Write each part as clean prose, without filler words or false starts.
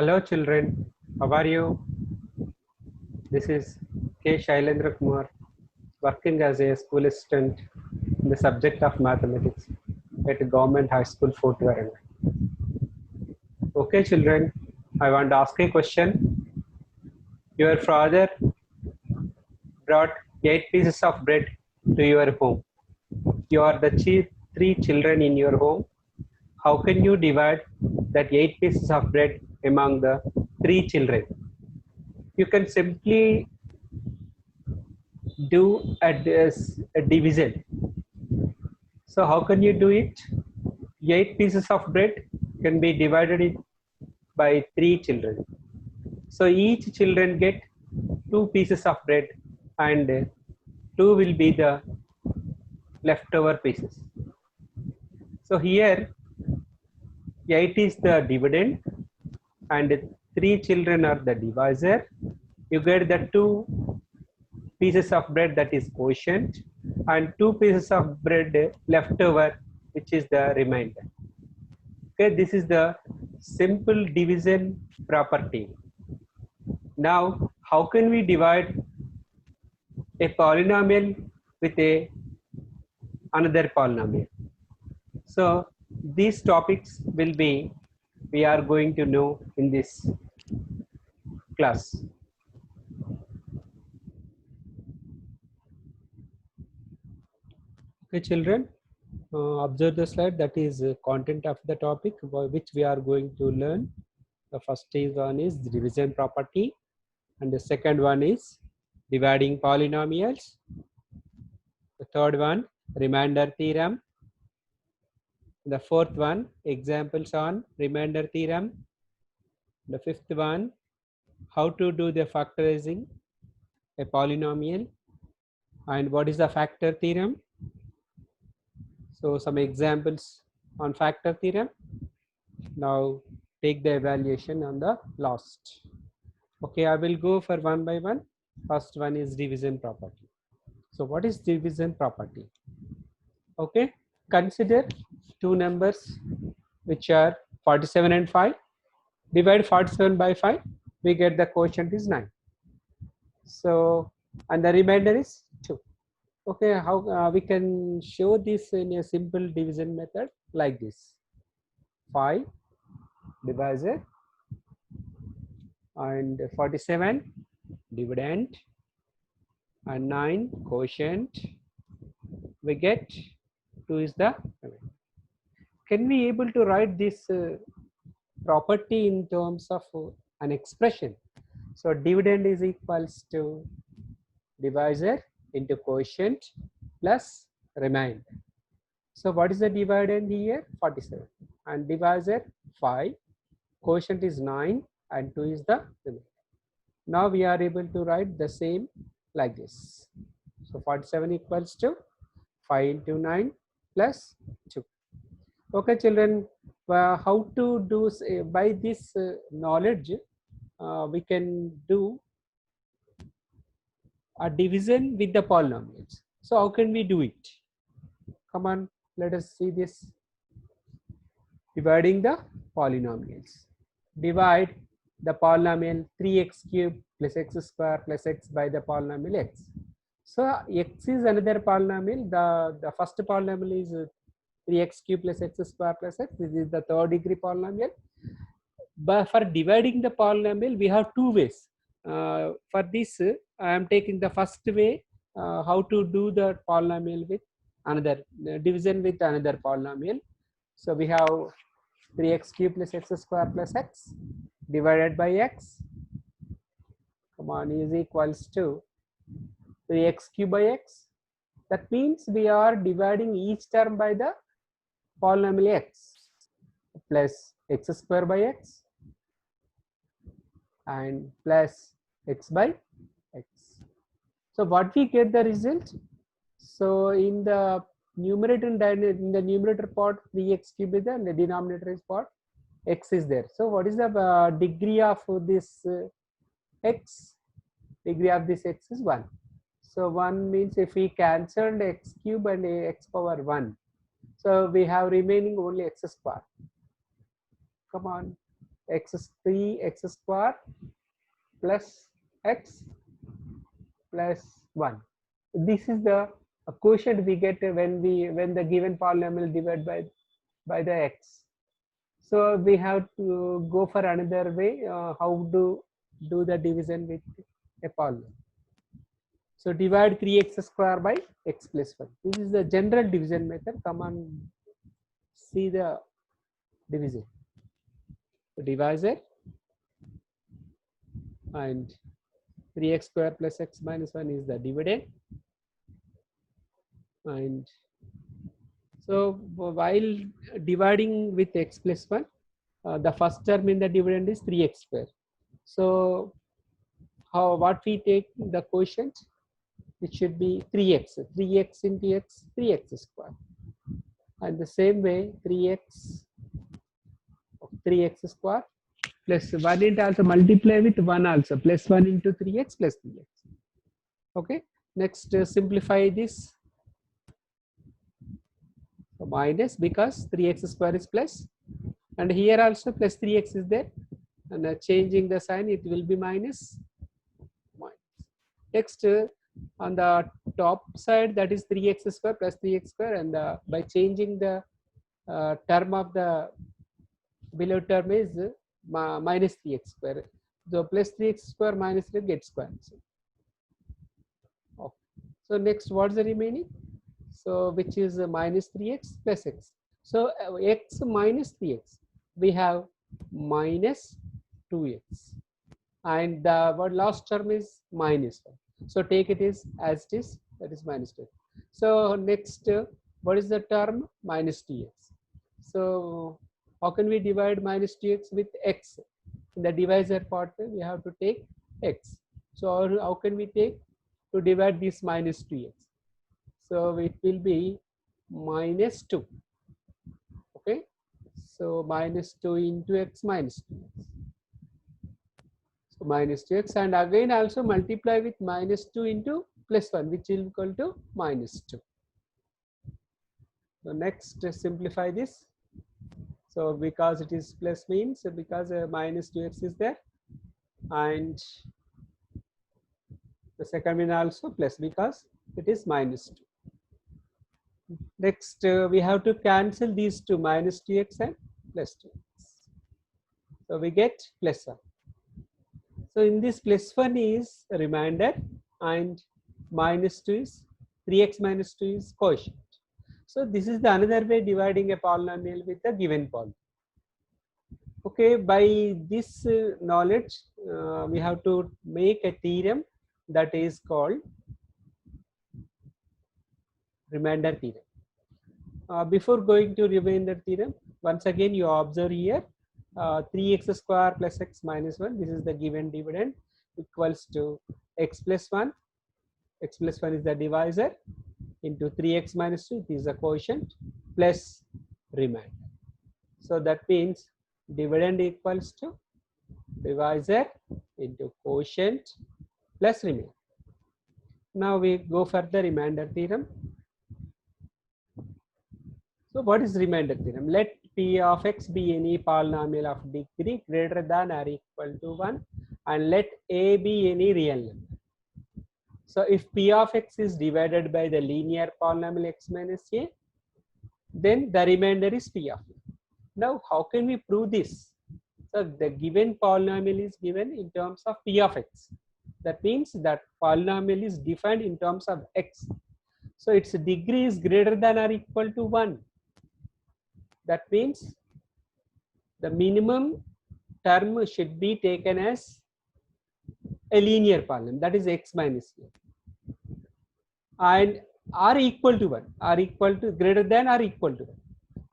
Hello children, how are you? This is K. Shailendra Kumar, working as a school assistant in the subject of mathematics at Government High School, Fort Warangal. Okay children, I want to ask a question. Your father brought 8 pieces of bread to your home. You are the three children in your home. How can you divide that 8 pieces of bread among the 3 children? You can simply do a division. So how can you do it? 8 pieces of bread can be divided by 3 children. So each children get 2 pieces of bread and 2 will be the leftover pieces. So here 8 is the dividend and 3 children are the divisor. You get the 2 pieces of bread, that is quotient, and 2 pieces of bread leftover, which is the remainder. Okay, this is the simple division property. Now, how can we divide a polynomial with another polynomial? So these topics we are going to know in this class. Okay, children, observe the slide. That is content of the topic which we are going to learn. The first one is division property, and the second one is dividing polynomials. The third one, remainder theorem. The fourth one, examples on remainder theorem. The fifth one, how to do the factorizing a polynomial and what is the factor theorem. So some examples on factor theorem. Now take the evaluation on the last. Okay, I will go for one by one. First one is division property. So what is division property? Okay, consider two numbers which are 47 and 5. Divide 47 by 5, we get the quotient is 9. So, and the remainder is 2. Okay, how we can show this in a simple division method like this. 5 divisor and 47 dividend and 9 quotient. We get 2 is the. Can we able to write this property in terms of an expression? So dividend is equals to divisor into quotient plus remainder. So what is the dividend here? 47 and divisor 5, quotient is 9 and 2 is the remainder. Now we are able to write the same like this. So 47 equals to 5 into 9 plus 2. Okay children, how to do by this knowledge we can do a division with the polynomials. So how can we do it? Come on, let us see this. Dividing the polynomials. Divide the polynomial 3x cubed plus x square plus x by the polynomial x. So x is another polynomial. The first polynomial is 3x cubed plus x square plus x. This is the third degree polynomial. But for dividing the polynomial, we have two ways. For this, I am taking the first way, how to do the polynomial with another division with another polynomial. So we have 3x cubed plus x square plus x divided by x. Come on, is equals to 3x cubed by x. That means we are dividing each term by the polynomial x plus x square by x and plus x by x. So what we get the result? So in the numerator and in the numerator part 3x cube is there and the denominator is part x is there. So what is the degree of this x? Degree of this x is 1. So 1 means if we cancelled x cube and x power 1, so we have remaining only x square. Come on. x is 3x square plus x plus 1. This is the quotient we get when the given polynomial divided by the x. So we have to go for another way, how to do the division with a polynomial. So divide 3x square by x plus 1. This is the general division method. Come on, see the division. So divisor and 3x square plus x minus 1 is the dividend. And so while dividing with x plus 1, the first term in the dividend is 3x square. So what we take the quotient, it should be 3x into x, 3x square. And the same way 3x square plus 1 into also multiply with 1 also, plus 1 into 3x plus 3x. Okay, next simplify this. So minus, because 3x square is plus, and here also plus 3x is there, and changing the sign it will be minus. Next on the top side, that is 3x square plus 3x square, and by changing the term of the below term is minus 3x square. So plus 3x square minus 3 gets square. Okay. So next, what's the remaining? So which is minus 3x plus x. So x minus 3x, we have minus 2x, and the last term is minus 1. So take it as it is, that is minus 2. So next, what is the term? Minus 2x. So how can we divide minus 2x with x? In the divisor part, we have to take x. So how can we take to divide this minus 2x? So it will be minus 2. Okay. So minus 2 into x minus 2x. So minus 2x, and again also multiply with minus 2 into plus 1, which is equal to minus 2. So next, simplify this. So because it is plus means, because minus 2x is there, and the second one also plus because it is minus 2. Next, we have to cancel these two, minus 2x and plus 2x. So we get plus 1. So in this plus 1 is a remainder, and minus 2 is 3x minus 2 is quotient. So this is the another way dividing a polynomial with a given polynomial. Okay, by this knowledge, we have to make a theorem that is called remainder theorem. Before going to remainder theorem, once again you observe here 3x square plus x minus 1, this is the given dividend, equals to x plus 1. X plus 1 is the divisor, into 3x minus 2, it is the quotient, plus remainder. So that means dividend equals to divisor into quotient plus remainder. Now we go for the remainder theorem. So what is remainder theorem? Let p of x be any polynomial of degree greater than or equal to 1, and let a be any real number. So if p of x is divided by the linear polynomial x minus a, then the remainder is p of x. Now how can we prove this? So the given polynomial is given in terms of p of x. That means that polynomial is defined in terms of x. So its degree is greater than or equal to 1. That means the minimum term should be taken as a linear polynomial, that is x minus a, and r equal to 1, r equal to greater than or equal to 1,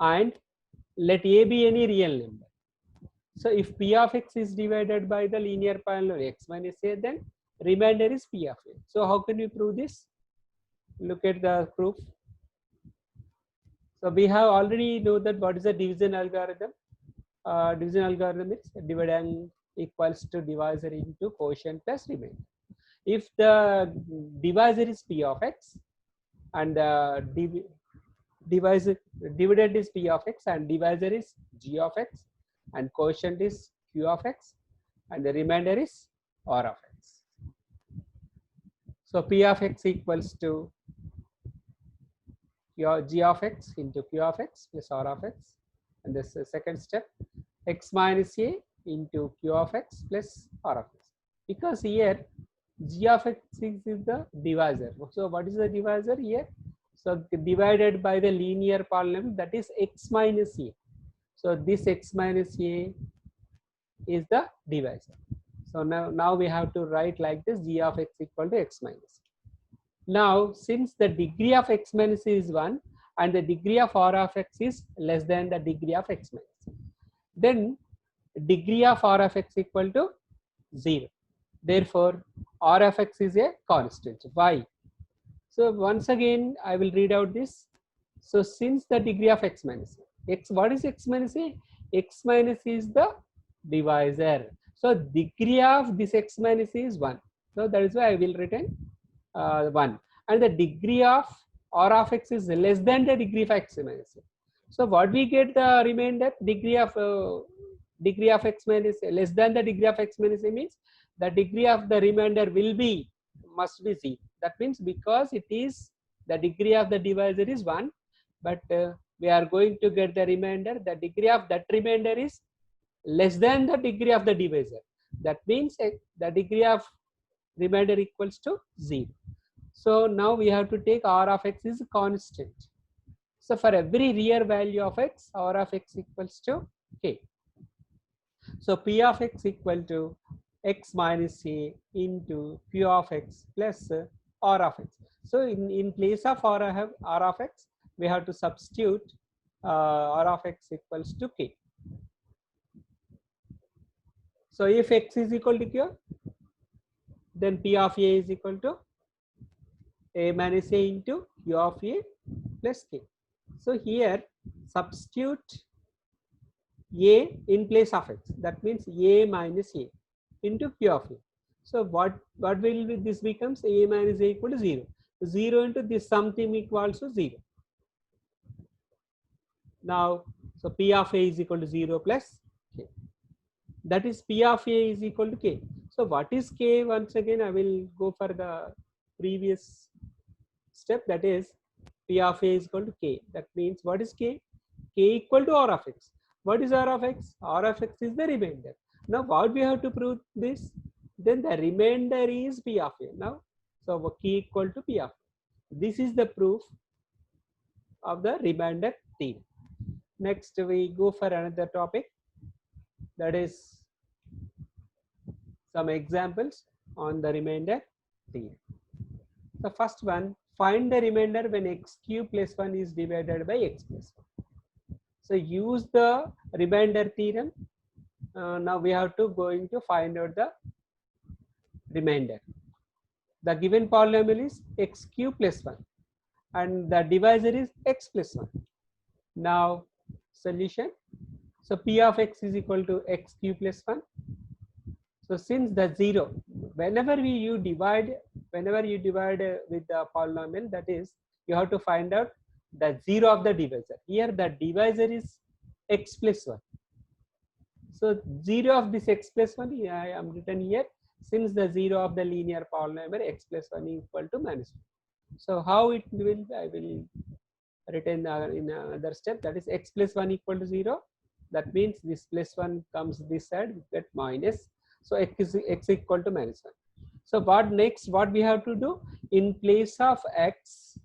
and let a be any real number. So if p of x is divided by the linear polynomial x minus a, then remainder is p of x. So how can we prove this? Look at the proof. So we have already know that what is the division algorithm. Division algorithm is dividend equals to divisor into quotient plus remainder. If the divisor is p of x, and dividend is p of x, and divisor is g of x, and quotient is q of x, and the remainder is r of x. So p of x equals to g of x into q of x plus r of x, and this is second step, x minus a into q of x plus r of x, because here g of x is the divisor. So what is the divisor here? So divided by the linear polynomial, that is x minus a. So this x minus a is the divisor. So now we have to write like this, g of x equal to x minus a. Now since the degree of x minus a is 1 and the degree of r of x is less than the degree of x minus a, then degree of r of x equal to 0. Therefore r of x is a constant. Why? So once again I will read out this. So since the degree of x minus a, x, what is x minus a? X minus a is the divisor. So degree of this x minus a is 1. So that is why I will written 1, and the degree of r of x is less than the degree of x minus a. So what we get the remainder, degree of x minus a less than the degree of x minus a means the degree of the remainder will be, must be 0. That means because it is the degree of the divisor is 1, but we are going to get the remainder, the degree of that remainder is less than the degree of the divisor. That means the degree of remainder equals to 0. So now we have to take r of x is constant. So for every real value of x, r of x equals to k. So p of x equal to x minus a into q of x plus r of x. So in place of r of x, we have to substitute r of x equals to k. So if x is equal to q, then p of a is equal to a minus a into q of a plus k. So here substitute a in place of x. That means a minus a into q of a. So what will be, this becomes a minus a equal to 0. 0 into this something equals to 0. Now so p of a is equal to 0 plus k. That is p of a is equal to k. So what is k? Once again I will go for the previous step, that is p of a is equal to k. That means what is k? K equal to r of x. What is r of x? R of x is the remainder. Now what we have to prove this? Then the remainder is p of a. Now so k equal to p of a. This is the proof of the remainder theorem. Next we go for another topic, that is some examples on the remainder theorem. The first one, find the remainder when x cube plus 1 is divided by x plus 1. So use the remainder theorem. Now we have to going to find out the remainder. The given polynomial is x cube plus 1 and the divisor is x plus 1. Now solution. So p of x is equal to x cube plus 1. So since the 0, whenever you divide with the polynomial, that is you have to find out the 0 of the divisor. Here the divisor is x plus 1. So 0 of this x plus 1 I am written here, since the 0 of the linear polynomial x plus 1 is equal to minus 1. So how it will, I will written in another step, that is x plus 1 equal to 0. That means this plus 1 comes this side, we get minus. So x equal to minus 1. So what next, what we have to do? In place of x,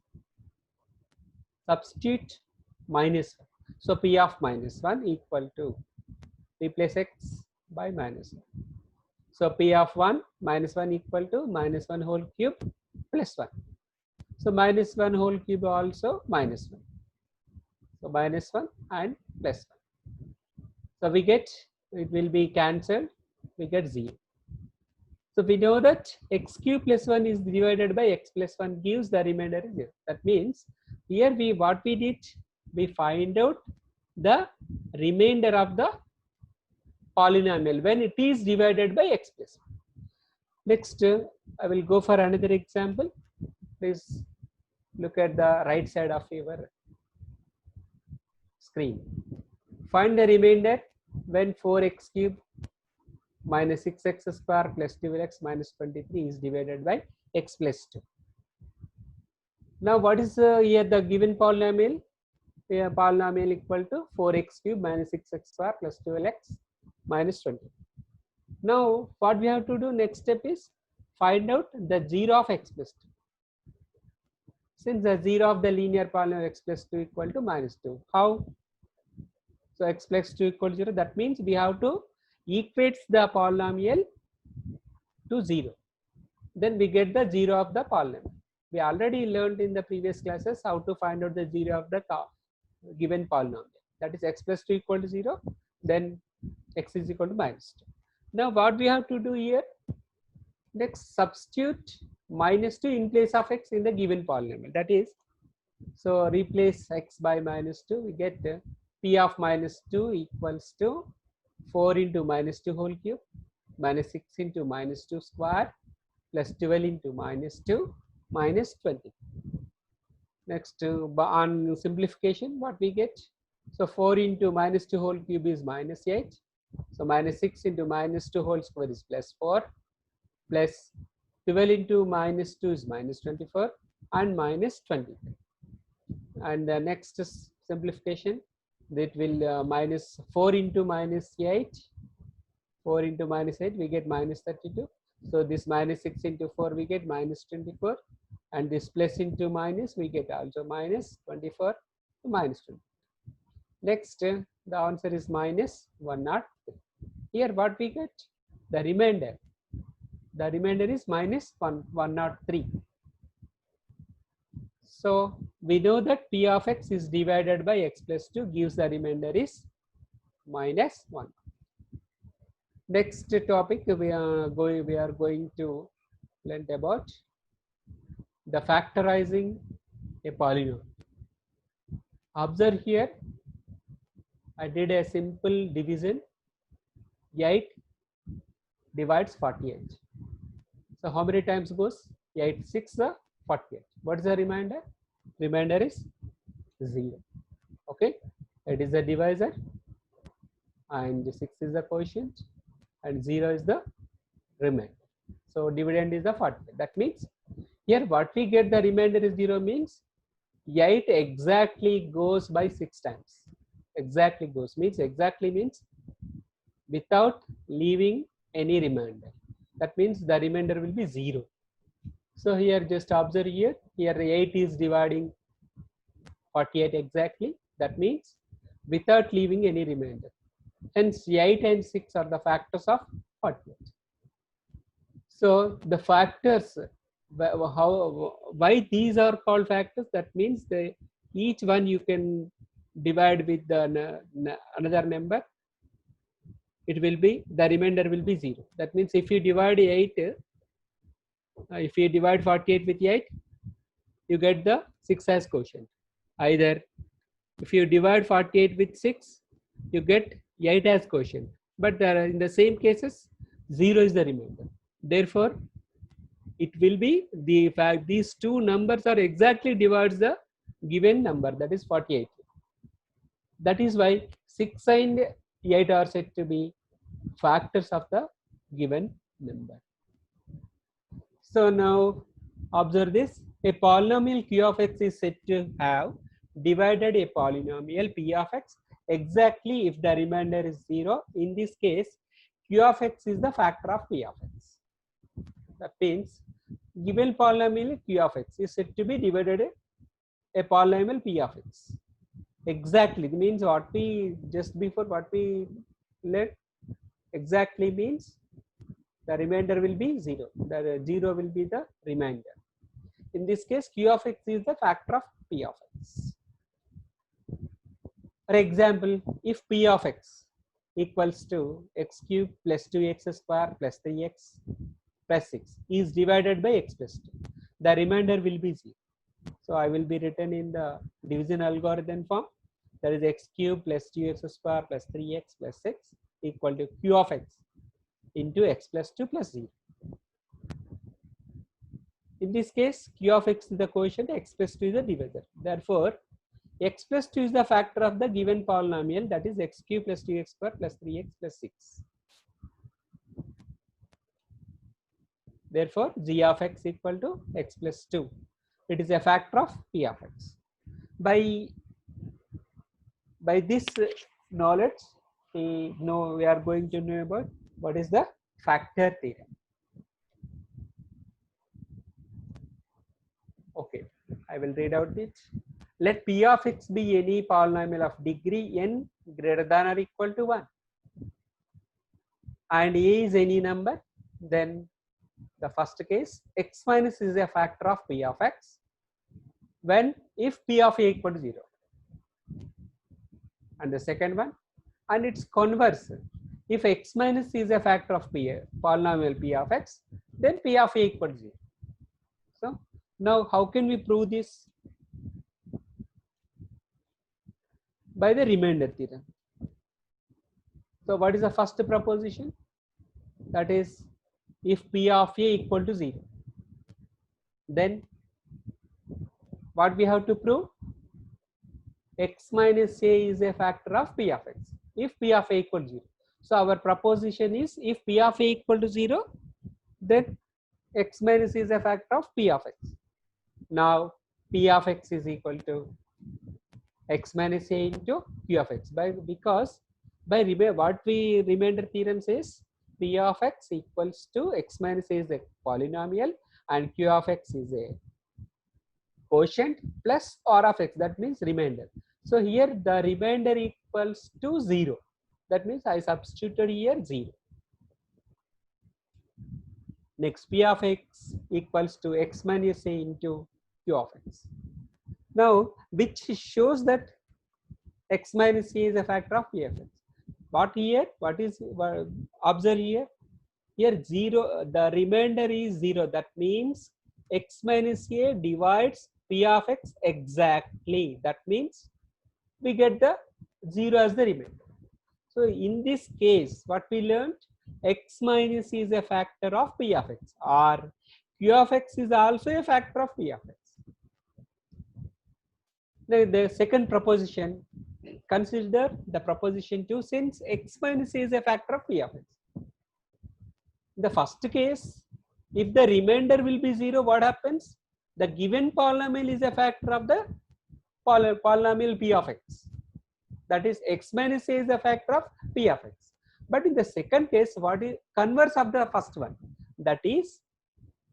substitute minus 1. So p of minus 1 equal to, replace x by minus 1. So p of 1 minus 1 equal to minus 1 whole cube plus 1. So minus 1 whole cube also minus 1. So minus 1 and plus 1. So we get, it will be cancelled, we get 0. So we know that x cube plus 1 is divided by x plus 1 gives the remainder 0. That means here what we did, we find out the remainder of the polynomial when it is divided by x plus 1. Next I will go for another example. Please look at the right side of your screen. Find the remainder when 4x cube minus 6x square plus 12x minus 23 is divided by x plus 2. Now what is here the given polynomial? Here polynomial equal to 4x cube minus 6x square plus 12x minus 20. Now what we have to do next step is find out the 0 of x plus 2. Since the 0 of the linear polynomial x plus 2 equal to minus 2. How? So x plus 2 equal to 0. That means we have to equate the polynomial to 0. Then we get the 0 of the polynomial. We already learned in the previous classes how to find out the 0 of the given polynomial. That is x plus 2 equal to 0. Then x is equal to minus 2. Now what we have to do here? Next substitute minus 2 in place of x in the given polynomial. That is, so replace x by minus 2. We get p of minus 2 equals to 4 into minus 2 whole cube minus 6 into minus 2 square plus 12 into minus 2 minus 20. Next on simplification, what we get? So 4 into minus 2 whole cube is minus 8. So minus 6 into minus 2 whole square is plus 4 plus 12 into minus 2 is minus 24 and minus 20. And the next simplification, that will minus 4 into minus 8. 4 into minus 8 we get minus 32. So this minus 6 into 4 we get minus 24, and this plus into minus we get also minus 24 to minus 20. Next the answer is minus 103. Here what we get? The remainder. The remainder is minus 103. So we know that p of x is divided by x plus 2 gives the remainder is minus 1. Next topic we are going to learn about the factorizing a polynomial. Observe here, I did a simple division. 8 divides 48. So how many times goes? 8 6 48. What is the remainder? Remainder is 0. Okay, it is the divisor, and 6 is the quotient, and 0 is the remainder. So dividend is the 48. That means here what we get, the remainder is 0 means 8 exactly goes by 6 times. Exactly goes means without leaving any remainder. That means the remainder will be 0. So here just observe here 8 is dividing 48 exactly. That means without leaving any remainder. Hence 8 and 6 are the factors of 48. So the factors, why these are called factors? That means each one you can divide with the another number. It will be, the remainder will be 0. That means if you divide 8, if you divide 48 with 8, you get the 6 as quotient. Either if you divide 48 with 6, you get 8 as quotient. But in the same cases, 0 is the remainder. Therefore, it will be the fact these two numbers are exactly divides the given number, that is 48. That is why 6 and 8 are said to be factors of the given number. So now observe this. A polynomial q of x is said to have divided a polynomial p of x exactly if the remainder is 0. In this case, q of x is the factor of p of x. That means given polynomial q of x is said to be divided a polynomial p of x. Exactly means what we just before what we learned. Exactly means the remainder will be 0. The 0 will be the remainder. In this case, q of x is the factor of p of x. For example, if p of x equals to x cube plus 2x square plus 3x plus 6 is divided by x plus 2, the remainder will be 0. So I will be written in the division algorithm form. That is x cube plus 2x square plus 3x plus 6 equal to q of x into x plus 2 plus 0. In this case, q of x is the quotient, x plus 2 is the divisor. Therefore, x plus 2 is the factor of the given polynomial, that is x cube plus 2x square plus 3x plus 6. Therefore, g of x equal to x plus 2. It is a factor of p of x. By this knowledge, we are going to know about what is the factor theorem. Okay, I will read out it. Let p of x be any polynomial of degree n greater than or equal to 1, and a is any number. Then the first case, x minus is a factor of p of x when if p of a equal to 0. And the second one, and its converse, if x minus is a factor of polynomial p of x, then p of a equal to 0. So now how can we prove this? By the remainder theorem. So what is the first proposition? That is, if p of a equal to 0, then what we have to prove? X minus a is a factor of p of x if p of a equal to 0. So our proposition is, if p of a equal to 0, then x minus is a factor of p of x. Now p of x is equal to x minus a into q of x, because what we remainder theorem says, p of x equals to x minus a is a polynomial and q of x is a quotient plus r of x, that means remainder. So here the remainder equals to 0, that means I substituted here 0. Next, p of x equals to x minus a into q of x. Now, which shows that x minus a is a factor of p of x. What is observe here? Here 0, the remainder is 0. That means x minus a divides p of x exactly. That means we get the 0 as the remainder. So in this case, what we learned, x minus is a factor of p of x, or q of x is also a factor of p of x. The second proposition, consider the proposition 2, since x minus a is a factor of p of x. In the first case, if the remainder will be 0, what happens? The given polynomial is a factor of the polynomial p of x. That is, x minus a is a factor of p of x. But in the second case, what is converse of the first one? That is,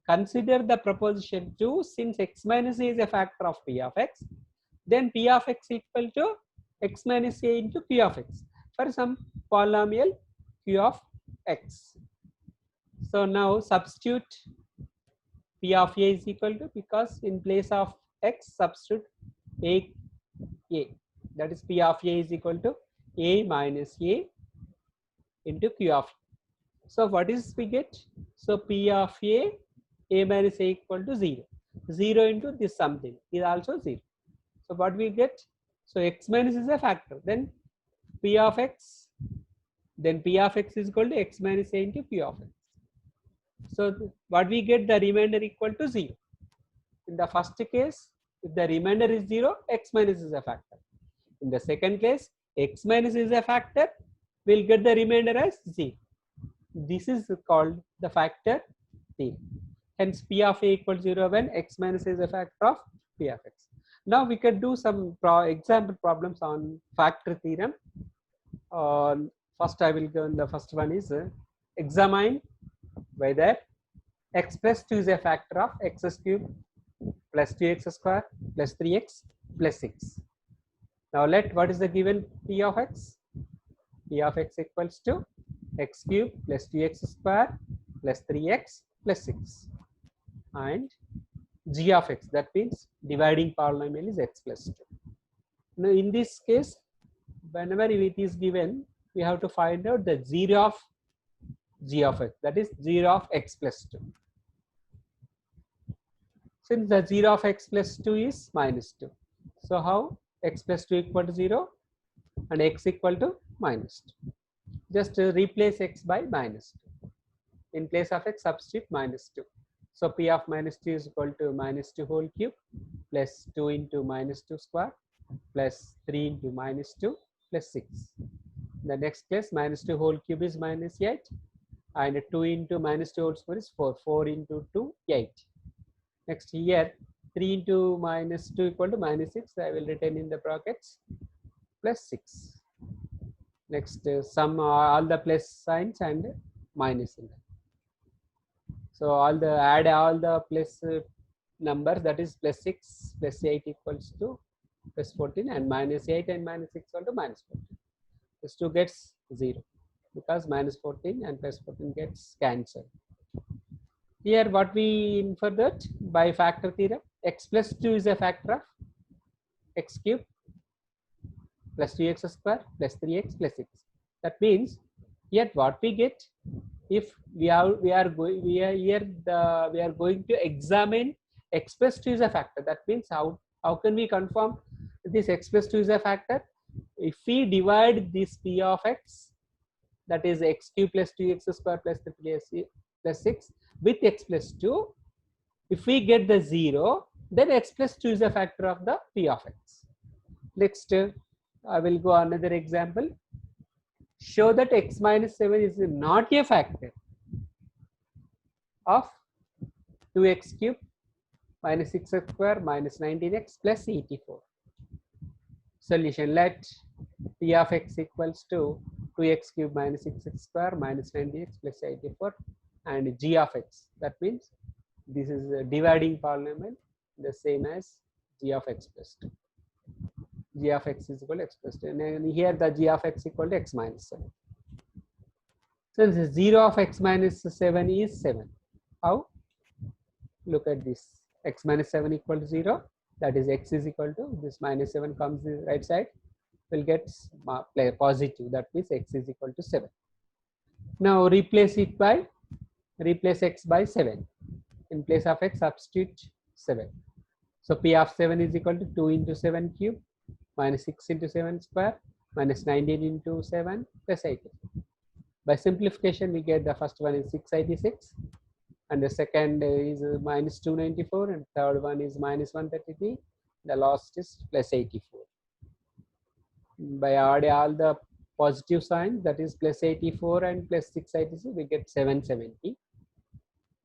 consider the proposition 2, since x minus a is a factor of p of x, then p of x equal to x minus a into q of x for some polynomial q of x. So now substitute p of a is equal to, because in place of x substitute a, that is p of a is equal to a minus a into q of a. So what is we get? So p of a minus a equal to 0. 0 into this something is also 0. So what we get? So x minus is a factor, then p of x is equal to x minus a into q of x. So what we get, the remainder equal to 0. In the first case, if the remainder is 0, x minus is a factor. In the second case, x minus is a factor, we'll get the remainder as 0. This is called the factor theorem. Hence p of a equals 0 when x minus is a factor of p of x. Now we can do some example problems on factor theorem. First I will go, the first one is examine whether x plus 2 is a factor of x cubed plus 2x square plus 3x plus 6. Now let what is the given p of x? P of x equals to x cubed plus 2x square plus 3x plus 6, and g of x, that means dividing polynomial is x plus 2. Now in this case, whenever it is given, we have to find out the 0 of g of x, that is 0 of x plus 2. Since the 0 of x plus 2 is minus 2, so how x plus 2 equal to 0 and x equal to minus 2. Just replace x by minus 2. In place of x, substitute minus 2. So p of minus 2 is equal to minus 2 whole cube plus 2 into minus 2 square plus 3 into minus 2 plus 6. The next case, minus 2 whole cube is minus 8, and 2 into minus 2 whole square is 4. 4 into 2, 8. Next here, 3 into minus 2 equal to minus 6. I will retain in the brackets plus 6. Next, sum all the plus signs and minus in that. So add all the plus numbers, that is plus 6 plus 8 equals to plus 14, and minus 8 and minus 6 equal to minus 14. This 2 gets 0 because minus 14 and plus 14 gets cancelled. Here what we infer that by factor theorem, x plus 2 is a factor of x cube plus 2x square plus 3x plus 6. That means yet what we get, if we are going to examine x plus 2 is a factor. That means how can we confirm this x plus 2 is a factor? If we divide this p of x, that is x cube plus 2x square plus 3 plus 6 with x plus 2, if we get the 0, then x plus 2 is a factor of the p of x. Next, I will go another example. Show that x minus 7 is not a factor of 2x cube minus 6x square minus 19x plus 84. Solution: let p of x equals to 2x cube minus 6x square minus 90x plus 84 and g of x. That means this is a dividing polynomial, the same as g of x plus 2. G of x is equal to x plus 2, and here the g of x equal to x minus 7. So this 0 of x minus 7 is 7. How? Look at this. X minus 7 equal to 0. That is x is equal to this minus 7 comes the right side, will get positive. That means x is equal to 7. Now replace x by 7. In place of x, substitute 7. So p of 7 is equal to 2 into 7 cube minus 6 into 7 square minus 19 into 7 plus 80. By simplification, we get the first one is 686, and the second is minus 294, and third one is minus 133. The last is plus 84. By adding all the positive signs, that is plus 84 and plus 686, we get 770.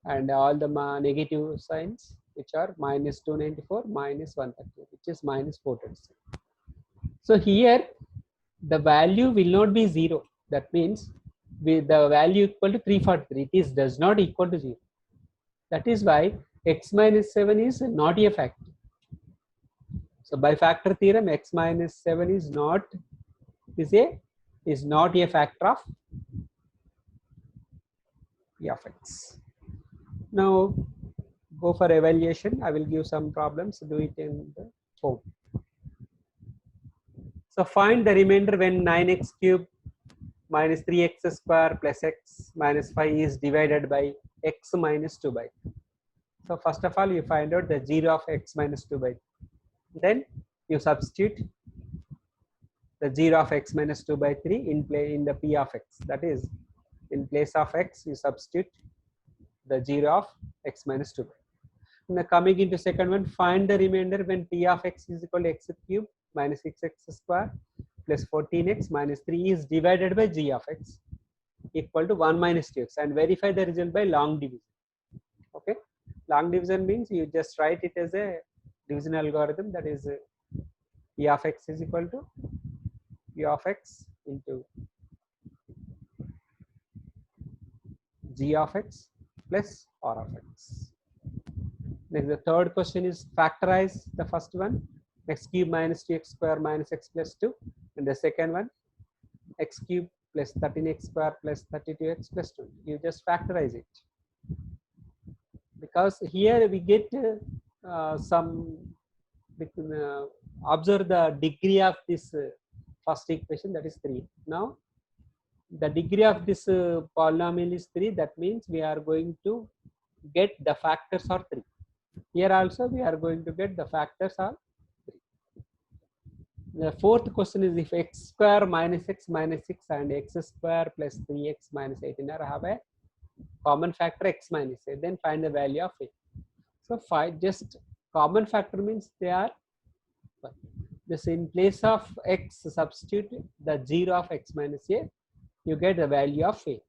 And all the negative signs, which are minus 294, minus 130, which is minus 426. So here the value will not be 0. That means with the value equal to 343, it does not equal to 0. That is why x minus 7 is not a factor. So by factor theorem, x minus 7 is not a factor of p of x. Now go for evaluation. I will give some problems. Do it in the home. So find the remainder when 9x cube minus 3x square plus x minus 5 is divided by x minus 2 by 3. So first of all, you find out the 0 of x minus 2 by 3. Then you substitute the 0 of x minus 2 by 3 in the p of x. That is, in place of x, you substitute the 0 of x minus 2 by 3. Now coming into second one, find the remainder when p of x is equal to x cube minus 6x square plus 14x minus 3 is divided by g of x equal to 1 minus 2x, and verify the result by long division. Okay, long division means you just write it as a division algorithm. That is, p of x is equal to p of x into g of x plus r of x. Next, the third question is factorize the first one, x cube minus 2x square minus x plus 2, and the second one, x cube plus 13x square plus 32x plus 2. You just factorize it, because here we get observe the degree of this first equation, that is 3. Now the degree of this polynomial is 3. That means we are going to get the factors are 3. Here also we are going to get the factors are 3. The fourth question is, if x square minus x minus 6 and x square plus 3x minus 18 have a common factor x minus 8, then find the value of a. So just common factor means they are just in place of x substitute the 0 of x minus a, you get the value of a.